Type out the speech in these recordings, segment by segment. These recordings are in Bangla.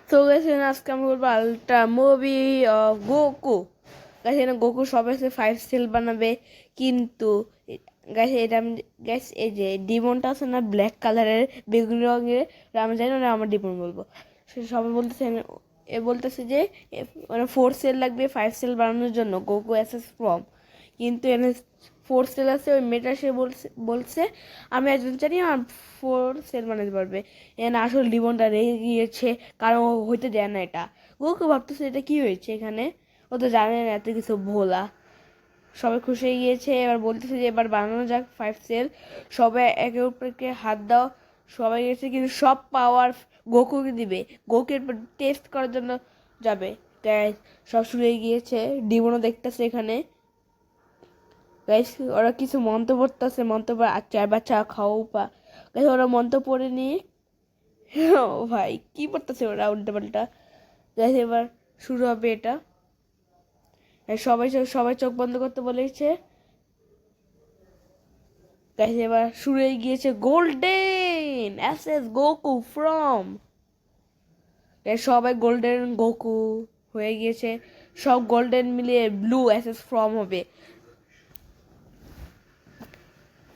তো গেছে আজকে আমি বলবো আলট্রা মুভি গোকু গেছে না গোকু সবাই 5 সেল বানাবে কিন্তু গেছে এটা আমি গ্যাস এই যে ডিমনটা আছে না ব্ল্যাক কালারের বেগুনি রঙের আমি জানি না আমার ডিমন বলবো সে সবাই বলতেছে বলতেছে যে মানে 4 সেল লাগবে 5 সেল বানানোর জন্য গোকু অ্যাসেস ফ্রম কিন্তু এখানে 4 সেল আছে ওই মেয়েটা সে বলছে আমি একজন জানি আর 4 সেল বানাতে পারবে এখানে আসল জীবনটা রেগে গিয়েছে কারণ ও হইতে দেয় না এটা গোকু ভাবতেছে এটা কি হয়েছে এখানে ও তো জানে না এত কিছু ভোলা সবাই খুশি হয়ে গিয়েছে এবার বলতেছে যে এবার বানানো যাক 5 সেল সবাই একে অপরকে হাত দাও সবাই গেছে কিন্তু সব পাওয়ার গোকুকে দিবে গোকুর টেস্ট করার জন্য যাবে তাই সব শুরু হয়ে গিয়েছে ডিমনও দেখতেছে এখানে গাইস ওরা কিছু মন্তব্য করতেছে মন্তব্য আচ্ছা বাচ্চা খাও পা গাইস ওরা মন্তব্য পড়ে নিয়ে ও ভাই কি পড়তেছে ওরা উল্টা পাল্টা গাইস এবার শুরু হবে এটা সবাই সবাই চোখ বন্ধ করতে বলেছে গাইস এবার শুরু হয়ে গিয়েছে গোল্ডেন অ্যাসেস গোকু ফ্রম সবাই গোল্ডেন গোকু হয়ে গিয়েছে সব গোল্ডেন মিলিয়ে ব্লু অ্যাসেস ফ্রম হবে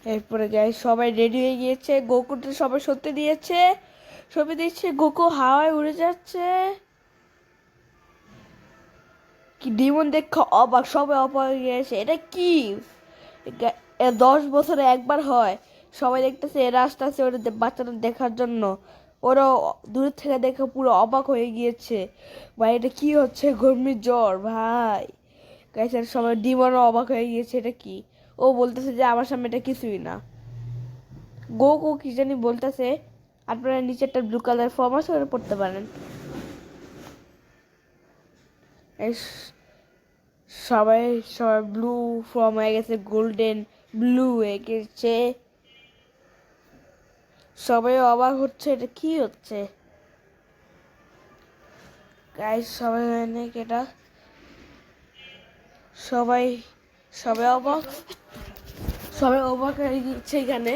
এরপরে গাইস সবাই রেডি হয়ে গিয়েছে গোকুটা সবাই সত্যি দিয়েছে ছবি দিচ্ছে গোকু হাওয়ায় উড়ে যাচ্ছে কি ডিমন দেখে অবাক সবাই অবাক হয়ে গিয়েছে এটা কি 10 বছরে একবার হয় সবাই দেখতেছে এরা আসতেছে ওরা বাচ্চাটা দেখার জন্য ওরা দূর থেকে দেখে পুরো অবাক হয়ে গিয়েছে ভাই এটা কি হচ্ছে ঘূর্ণিঝড় ভাই গাইস সবাই ডিমনও অবাক হয়ে গিয়েছে এটা কি ও বলতেছে যে আমার সামনে এটা কিছুই না গোকু কি জানি বলতেছে আপনারা নিচে একটা ব্লু কালার ফর্ম আছে ওটা পড়তে পারেন সবাই সবাই ব্লু ফর্ম হয়ে গেছে গোল্ডেন ব্লু হয়ে গেছে সবাই অবাক হচ্ছে এটা কি হচ্ছে গাইস সবাই অনেক এটা সবাই সবাই অবাক সবাই অবাক হয়ে গেছে এখানে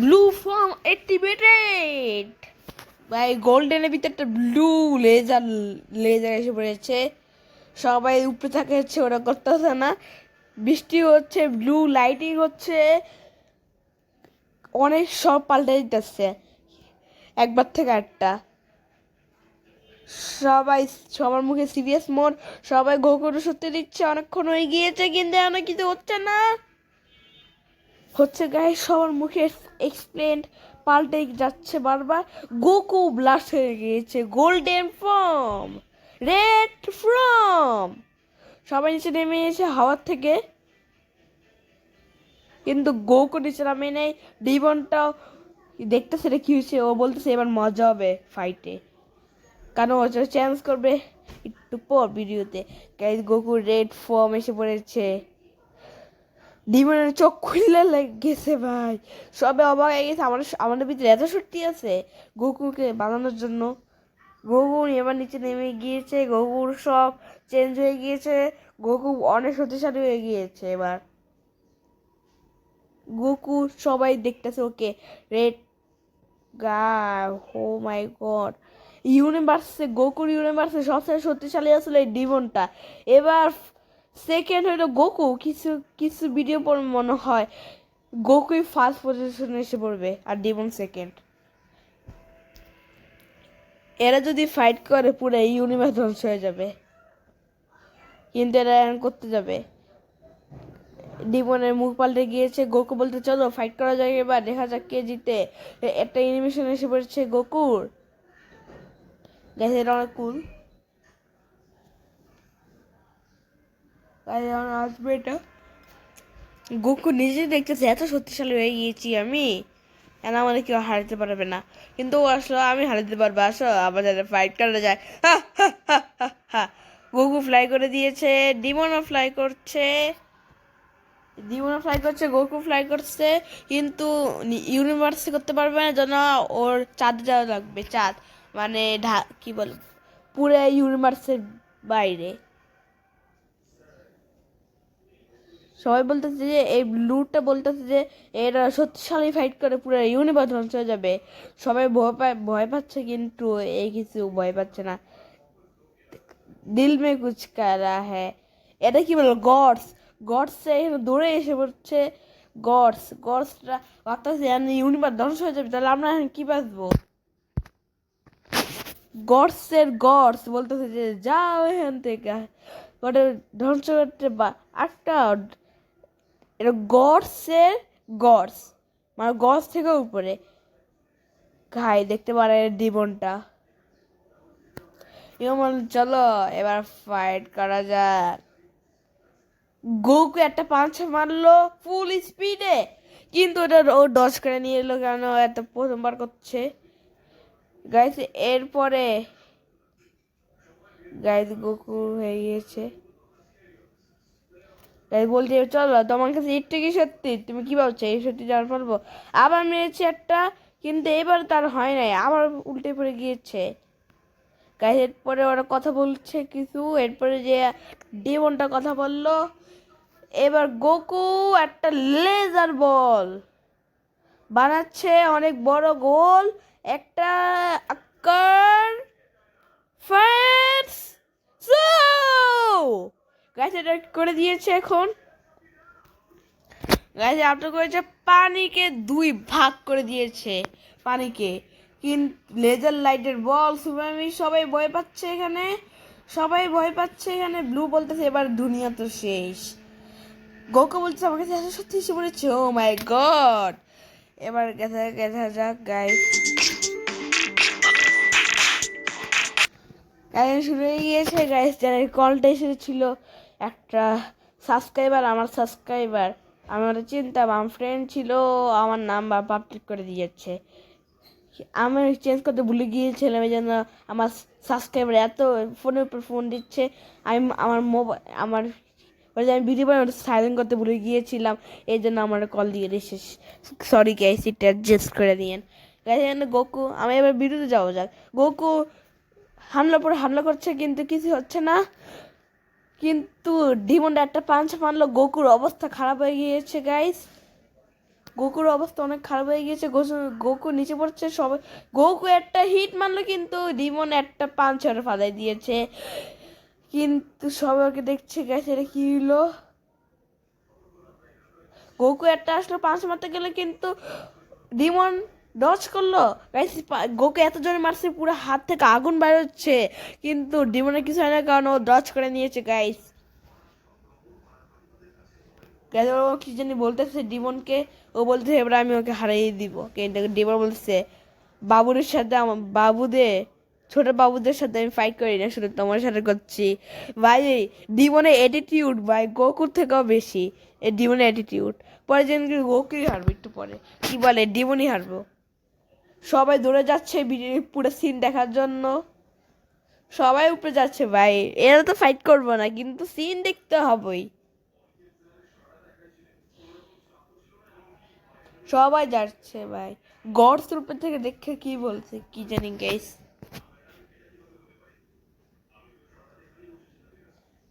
ব্লু ফর্ম অ্যাক্টিভেটেড ভাই গোল্ডেনের ভিতরে একটা ব্লু লেজার লেজার এসে পড়েছে সবাই উপরে থাকে হচ্ছে ওরা করতেছে না বৃষ্টি হচ্ছে ব্লু লাইটিং হচ্ছে অনেক সব পাল্টে দিতেছে একবার থেকে একটা সবাই সবার মুখে সিরিয়াস মোড সবাই গোকুরু সত্যি দিচ্ছে অনেকক্ষণ হয়ে গিয়েছে কিন্তু অনেক কিছু হচ্ছে না হচ্ছে গায়ে সবার মুখে এক্সপ্লেন পাল্টে যাচ্ছে বারবার গোকু ব্লাস্ট হয়ে গিয়েছে গোল্ডেন ফর্ম রেড ফর্ম সবাই নিচে নেমে এসে হাওয়ার থেকে কিন্তু গোকু নিচে নামে নেই ডিবনটাও দেখতেছে এটা কি হয়েছে ও বলতেছে এবার মজা হবে ফাইটে কারণ ও চেঞ্জ করবে একটু পর ভিডিওতে গাইস গোকু রেড ফর্ম এসে পড়েছে ডিমনের চোখ খুললে গেছে ভাই সবে অবাক হয়ে গেছে আমাদের ভিতরে এত শক্তি আছে গোকুকে বানানোর জন্য গোকু এবার নিচে নেমে গিয়েছে গোকুর সব চেঞ্জ হয়ে গিয়েছে গোকু অনেক শক্তিশালী হয়ে গিয়েছে এবার গোকু সবাই দেখতেছে ওকে রেড গাই ও মাই গড ইউনিভার্সে গোকুর ইউনিভার্সে সবচেয়ে শক্তিশালী আসলে এই ডিমনটা এবার সেকেন্ড হইলো গোকু কিছু কিছু ভিডিও পর মনে হয় গোকুই ফার্স্ট পজিশনে এসে পড়বে আর ডিমন সেকেন্ড এরা যদি ফাইট করে পুরো এই ইউনিভার্স ধ্বংস হয়ে যাবে কিন্তু এরা এখন করতে যাবে ডিমনের মুখ পাল্টে গিয়েছে গোকু বলতে চলো ফাইট করা যায় এবার দেখা যাক কে জিতে একটা অ্যানিমেশন এসে পড়েছে গোকুর গেছে এটা অনেক কুল তাই এখন আসবে এটা গোকু নিজে দেখতেছে এত শক্তিশালী হয়ে গিয়েছি আমি কেন আমাদের কেউ হারাতে পারবে না কিন্তু ও আসলো আমি হারাতে পারবো আসো আবার যাতে ফাইট করা যায় হা হা হা হা হা গোকু ফ্লাই করে দিয়েছে ডিমনও ফ্লাই করছে ডিমনও ফ্লাই করছে গোকু ফ্লাই করছে কিন্তু ইউনিভার্সে করতে পারবে না যেন ওর চাঁদ যাওয়া লাগবে চাঁদ মানে কি বল পুরো ইউনিভার্সের বাইরে সবাই বলতেছে যে এই ব্লুটা বলতেছে যে এরা শক্তিশালী ফাইট করে পুরো ইউনিভার্স ধ্বংস হয়ে যাবে। সবাই ভয় পাচ্ছে, কিন্তু এই কিছু ভয় পাচ্ছে না। দিল মে কুছ কারা হ্যাঁ, এটা কি বলবো, গডস গডসে এখানে দৌড়ে এসে পড়ছে। গডসরা অর্থাৎ ইউনিভার্স ধ্বংস হয়ে যাবে, তাহলে আমরা এখন কি বাঁচবো? গডস বলতেছে যে যাও এখান থেকে, ওটা ধ্বংস করতে বা একটা এটা গডস মানে গডস থেকে উপরে খাই দেখতে পারে ডিমনটা। চলো এবার ফাইট করা যাক। গোকু একটা পাঁচ মারলো ফুল স্পিডে, কিন্তু ওটা ও ডজ করে নিয়ে এলো কেন? এত প্রথমবার করছে গাইস। এরপরে গাইস গোকু হয়ে গিয়েছে। গাইস বলছে চলো, তোমার কাছে ইটটা কি সত্যি? তুমি কি ভাবছো এই সত্যি জানার পারবো? আবার মেরেছে একটা, কিন্তু এবার তার হয় নাই, আবার উল্টে পড়ে গিয়েছে। গাইস এরপরে ওরা কথা বলছে কিছু, এরপরে যে ডেমনটা কথা বললো। এবার গোকু একটা লেজার বল বানাচ্ছে, অনেক বড় গোল একটা আকার ফ্যান্স গাইস এটা করে দিয়েছে। এখন গাইস আপনার করেছে পানিকে দুই ভাগ করে দিয়েছে পানিকে, কিন্তু লেজার লাইটের বল সুনামি সবাই ভয় পাচ্ছে এখানে, ব্লু বলতেছে এবার দুনিয়া তো শেষ। গোকু বলছে আমার কাছে আসলে সত্যি এসে পড়েছে, ও মাই গড। এবার গেথা যাক গাইস। গাইস শুরু হয়ে গিয়েছে গাইস। যারা কলটা এসেছিল একটা সাবস্ক্রাইবার, আমি ওটা চিনতাম, আমার ফ্রেন্ড ছিল, আমার নাম্বার পাবলিক করে দিয়েছে। আমি চেঞ্জ করতে ভুলে গিয়েছিলাম, এই জন্য আমার সাবস্ক্রাইবার এত ফোনের উপর ফোন দিচ্ছে। আমার আমি ভিডিও বানাই ওটা সাইলেন্ট করতে ভুলে গিয়েছিলাম, এই জন্য আমার কল দিয়ে দিয়েছে। সরি গাইস, এটা অ্যাডজাস্ট করে দিয়েন গাইস। এখানে গোকু, আমি এবার ভিডিওতে যাওয়া যাক। গোকু হামলা করছে, কিন্তু কিছু হচ্ছে না। কিন্তু ডিমন্ড একটা পাঞ্চ মারলো, গোকুর অবস্থা খারাপ হয়ে গিয়েছে গাইস। অনেক খারাপ হয়ে গিয়েছে, গোকু নিচে পড়ছে। সবাই গোকু একটা হিট মারলো, কিন্তু ডিমন একটা পাঞ্চ ওরা ফাদাই দিয়েছে। কিন্তু সবাইকে দেখছে গাইস, এটা কি হলো? গোকু একটা আসলো পাঞ্চ মারতে গেলে, কিন্তু ডিমন ডজ করলো গাইস। গোকু এত জোরে মারছে পুরো হাত থেকে আগুন বের হচ্ছে, কিন্তু ডিমনের কিছু হয় না, কারণ ও ডজ করে নিয়েছে গাইস। ও কি জানি বলতেছে ডিমনকে, ও বলতেছে এবার আমি ওকে হারিয়ে দিব। ডিমন বলতেছে বাবুদের সাথে ছোট বাবুদের সাথে আমি ফাইট করি না, শুধু তোমার সাথে করছি। ভাই ডিমনের অ্যাটিটিউড ভাই গোকুর থেকেও বেশি, এই ডিমনের অ্যাটিটিউড। পরে যেন গোকুই হারবো, একটু পরে কি বলে ডিমনই হারবো। সবাই দৌড়ে যাচ্ছে পুরো সিন দেখার জন্য, সবাই উপরে যাচ্ছে ভাই। এরা তো ফাইট করবো না, কিন্তু সিন দেখতে হবেই। সবাই যাচ্ছে ভাই, গডস রূপে থেকে দেখে কি বলছে কি জানি গাইস।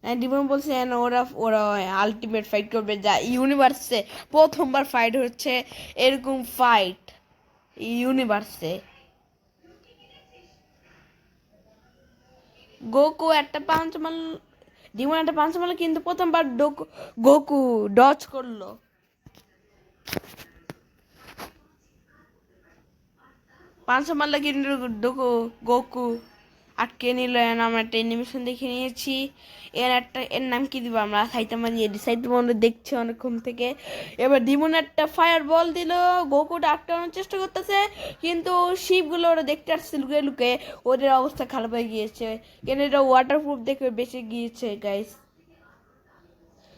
ডিমন বলছে ওরা ওরা আলটিমেট ফাইট করবে, যা ইউনিভার্সে প্রথমবার ফাইট হচ্ছে এরকম ফাইট ইউনিভার্সে। গোকু একটা পাঞ্চ মারল, ডিমন একটা পাঞ্চ মারল, কিন্তু প্রথমবার গোকু ডজ করলো। পাঞ্চ মারলে কিন্তু গোকু আটকে নিল। আমরা একটা অ্যানিমেশন দেখে নিয়েছি। এর নাম কি দিব আমরা? সাইতামা দিয়ে ডিসাইড আমরা দেখছি অনেকক্ষণ থেকে। এবার ডিমন একটা ফায়ার বল দিল, গোকুটা আটকানোর চেষ্টা করতেছে, কিন্তু শিপগুলো ওরা দেখতে আসছে লুকিয়ে লুকিয়ে, ওদের অবস্থা খারাপ হয়ে গিয়েছে, কেন এটা ওয়াটারপ্রুফ দেখে বেঁচে গিয়েছে গাইস।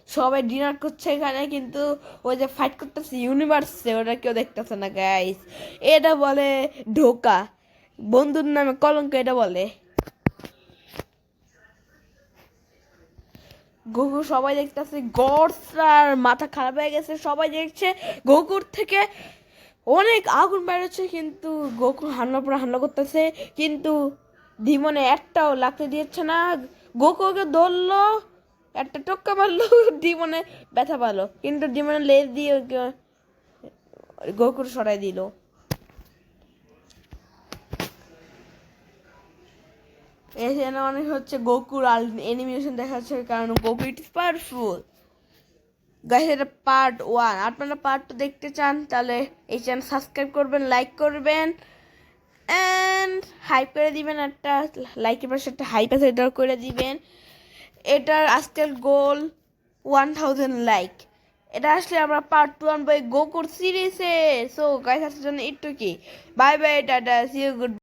সবাই ডিনার করছে এখানে, কিন্তু ওই যে ফাইট করতেছে ইউনিভার্সে ওরা কেউ দেখতেছে না গাইস। এটা বলে ঢোকা, বন্ধুর নামে কলঙ্ক এটা বলে। গোকু সবাই দেখতেছে, গডসরার মাথা খারাপ হয়ে গেছে, সবাই দেখছে গোকুর থেকে অনেক আগুন বেরোচ্ছে, কিন্তু গোকু হামলা করতেছে, কিন্তু ডিমনে একটাও লাগতে দিচ্ছে না। গোকুকে ধরলো, একটা টোক্কা মারলো, ডিমনে ব্যথা পালো, কিন্তু ডিমনের লেজ দিয়ে গোকুর সরাই দিল। এখানে অনেক হচ্ছে গোকুর অ্যানিমেশন দেখাচ্ছে, কারণ Goku it is powerful. Guys এটা পার্ট 1, আপনারা পার্ট 2 দেখতে চান তাহলে এই চ্যানেল সাবস্ক্রাইব করবেন, লাইক করবেন অ্যান্ড হাইপ করে দিবেন, একটা লাইকের পাশে একটা হাইপ আছে এটাও করে দিবেন। এটার আজকের গোল 1000 লাইক। এটা আসলে আমরা পার্ট 2 আনবো গোকুর সিরিজে। সো গাইস আজকের জন্য একটু কি, bye bye, tata, see you, good.